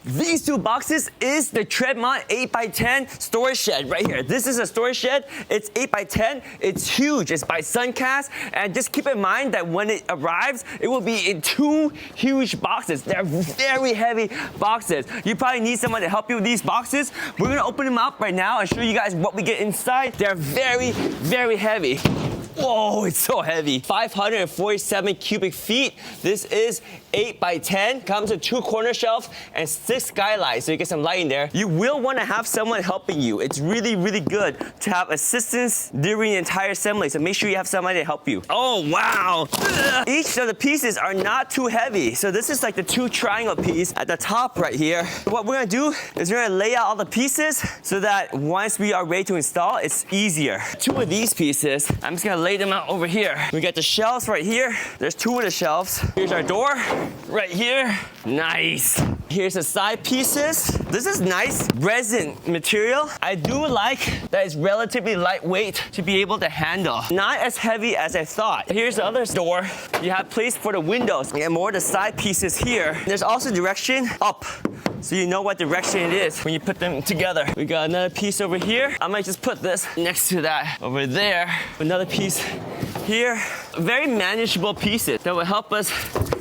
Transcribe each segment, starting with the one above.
These two boxes is the Tremont 8x10 storage shed right here. This is a storage shed. It's 8x10. It's huge. It's by Suncast. And just keep in mind that when it arrives, it will be in 2 huge boxes. They're very heavy boxes. You probably need someone to help you with these boxes. We're gonna open them up right now and show you guys what we get inside. They're very, very heavy. Whoa, it's so heavy. 547 cubic feet. This is 8x10. Comes with 2 corner shelves and 6 skylights, so you get some light in there. You will want to have someone helping you. It's really, really good to have assistance during the entire assembly, so make sure you have somebody to help you. Oh, wow. Each of the pieces are not too heavy. So this is like the 2 triangle piece at the top right here. What we're gonna do is we're gonna lay out all the pieces so that once we are ready to install, it's easier. 2 of these pieces, I'm just gonna lay them out over here. We got the shelves right here. There's 2 of the shelves. Here's our door right here. Nice. Here's the side pieces. This is nice resin material. I do like that it's relatively lightweight to be able to handle. Not as heavy as I thought. Here's the other door. You have place for the windows and more of the side pieces here. There's also direction up, so you know what direction it is when you put them together. We got another piece over here. I might just put this next to that over there. Another piece here. Very manageable pieces that will help us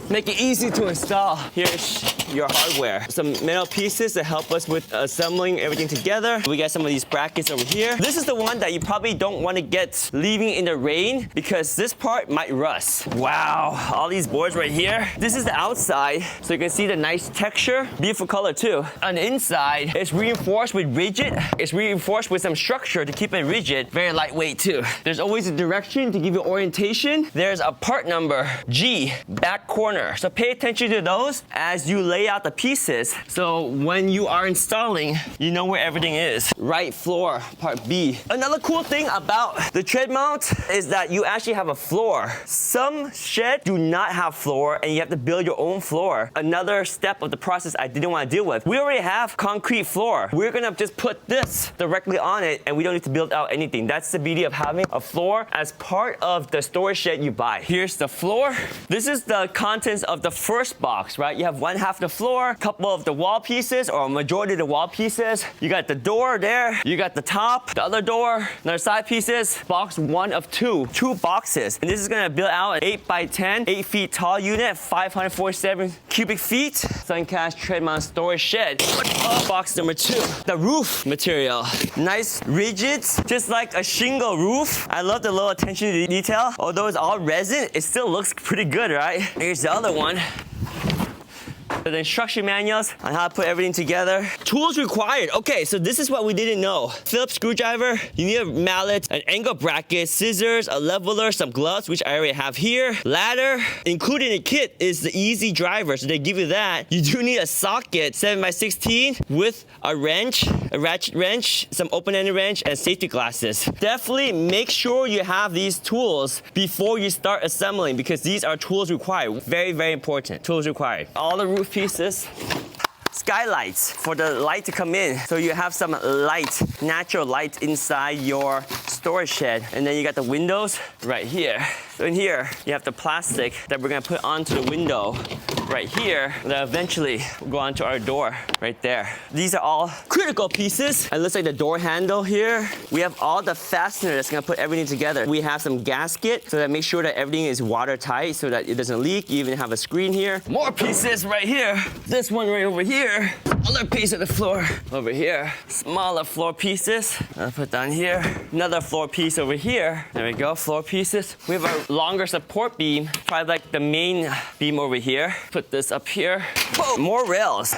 make it easy to install. Here's your hardware. Some metal pieces that help us with assembling everything together. We got some of these brackets over here. This is the one that you probably don't want to get leaving in the rain because this part might rust. Wow, all these boards right here. This is the outside, so you can see the nice texture. Beautiful color too. On the inside, it's reinforced with rigid. It's reinforced with some structure to keep it rigid. Very lightweight too. There's always a direction to give you orientation. There's a part number, G, back corner. So pay attention to those as you lay out the pieces. So when you are installing, you know where everything is. Right floor, part B. Another cool thing about the Tremont is that you actually have a floor. Some sheds do not have floor and you have to build your own floor. Another step of the process I didn't want to deal with. We already have concrete floor. We're gonna just put this directly on it and we don't need to build out anything. That's the beauty of having a floor as part of the storage shed you buy. Here's the floor. This is the contents of the first box, right? You have one half the floor, a couple of the wall pieces, or a majority of the wall pieces. You got the door there. You got the top, the other door, another side pieces. Box 1 of 2 boxes. And this is gonna build out an 8x10, 8 feet tall unit, 547 cubic feet. Suncast Tremont storage shed. Box number 2, the roof material. Nice rigid, just like a shingle roof. I love the little attention to detail. Although it's all resin, it still looks pretty good, right? Here's the other one. The instruction manuals on how to put everything together. Tools required. Okay, so this is what we didn't know. Phillips screwdriver, you need a mallet, an angle bracket, scissors, a leveler, some gloves, which I already have here. Ladder. Included in the kit is the easy driver, so they give you that. You do need a socket, 7x16, with a wrench, a ratchet wrench, some open-ended wrench, and safety glasses. Definitely make sure you have these tools before you start assembling because these are tools required. Very, very important. Tools required. All the roof pieces. Skylights for the light to come in. So you have some light, natural light inside your storage shed. And then you got the windows right here. So in here, you have the plastic that we're gonna put onto the window right here that eventually will go onto our door right there. These are all critical pieces. It looks like the door handle here. We have all the fastener that's gonna put everything together. We have some gasket so that makes sure that everything is watertight so that it doesn't leak. You even have a screen here. More pieces right here. This one right over here. Other piece of the floor over here. Smaller floor pieces. I'll put down here. Another floor piece over here. There we go, floor pieces. We have a longer support beam, probably like the main beam over here. Put this up here. Whoa, more rails.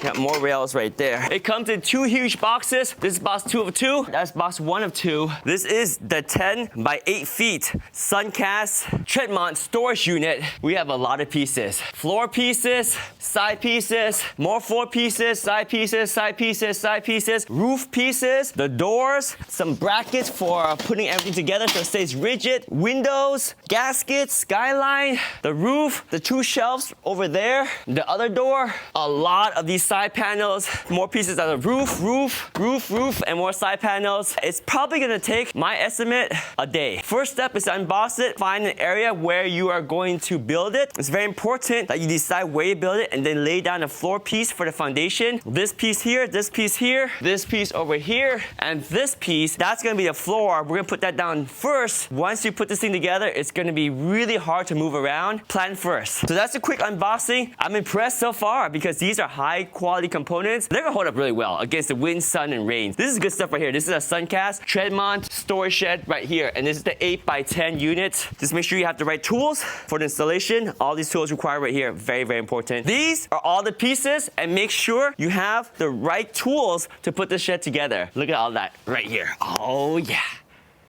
Got more rails right there. It comes in 2 huge boxes. This is box 2 of 2. That's box 1 of 2. This is the 10 by 8 feet Suncast Tremont storage unit. We have a lot of pieces. Floor pieces, side pieces, more floor pieces, side pieces, side pieces, side pieces, roof pieces, the doors, some brackets for putting everything together so it stays rigid, windows, gaskets, skyline, the roof, the 2 shelves over there, the other door. A lot of these side panels, more pieces on the roof, and more side panels. It's probably gonna take, my estimate, a day. First step is to unbox it, find an area where you are going to build it. It's very important that you decide where you build it and then lay down a floor piece for the foundation. This piece here, this piece here, this piece over here, and this piece, that's gonna be the floor. We're gonna put that down first. Once you put this thing together, it's gonna be really hard to move around. Plan first. So that's a quick unboxing. I'm impressed so far because these are high quality components. They're gonna hold up really well against the wind, sun, and rain. This is good stuff right here. This is a Suncast Tremont storage shed right here. And this is the 8x10 unit. Just make sure you have the right tools for the installation. All these tools required right here, very, very important. These are all the pieces, and make sure you have the right tools to put the shed together. Look at all that right here. Oh yeah.